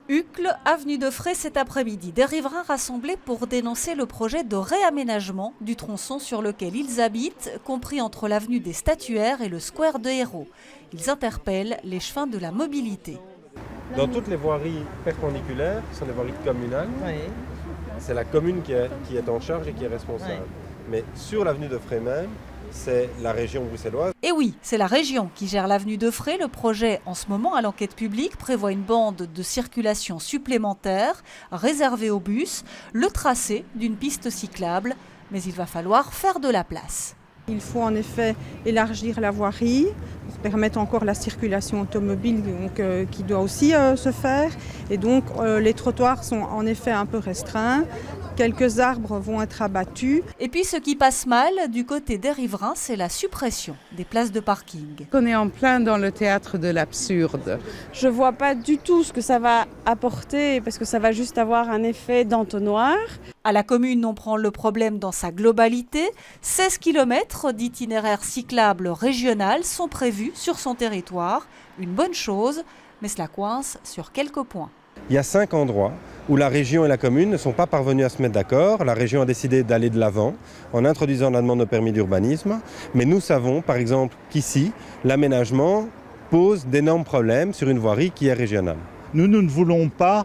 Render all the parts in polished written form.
Uccle, avenue de Fray cet après-midi. Des riverains rassemblés pour dénoncer le projet de réaménagement du tronçon sur lequel ils habitent, compris entre l'avenue des Statuaires et le square de Hérault. Ils interpellent les chemins de la mobilité. Dans toutes les voiries perpendiculaires, qui sont des voiries communales, c'est la commune qui est en charge et qui est responsable. Mais sur l'avenue de Fray même, c'est la région bruxelloise. Et oui, c'est la région qui gère l'avenue de Fray. Le projet, en ce moment, à l'enquête publique, prévoit une bande de circulation supplémentaire réservée aux bus, le tracé d'une piste cyclable. Mais il va falloir faire de la place. Il faut en effet élargir la voirie pour permettre encore la circulation automobile qui doit aussi se faire. Et donc les trottoirs sont en effet un peu restreints. Quelques arbres vont être abattus. Et puis ce qui passe mal du côté des riverains, c'est la suppression des places de parking. On est en plein dans le théâtre de l'absurde. Je ne vois pas du tout ce que ça va apporter parce que ça va juste avoir un effet d'entonnoir. À la commune, on prend le problème dans sa globalité. 16 km d'itinéraires cyclables régional sont prévus sur son territoire. Une bonne chose, mais cela coince sur quelques points. Il y a 5 endroits où la région et la commune ne sont pas parvenus à se mettre d'accord. La région a décidé d'aller de l'avant en introduisant la demande de permis d'urbanisme. Mais nous savons, par exemple, qu'ici, l'aménagement pose d'énormes problèmes sur une voirie qui est régionale. Nous ne voulons pas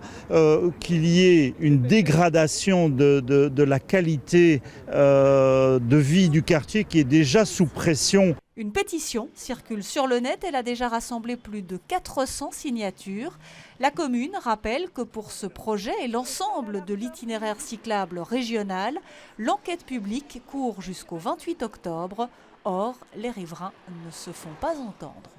qu'il y ait une dégradation de la qualité de vie du quartier qui est déjà sous pression. Une pétition circule sur le net. Elle a déjà rassemblé plus de 400 signatures. La commune rappelle que pour ce projet et l'ensemble de l'itinéraire cyclable régional, l'enquête publique court jusqu'au 28 octobre. Or, les riverains ne se font pas entendre.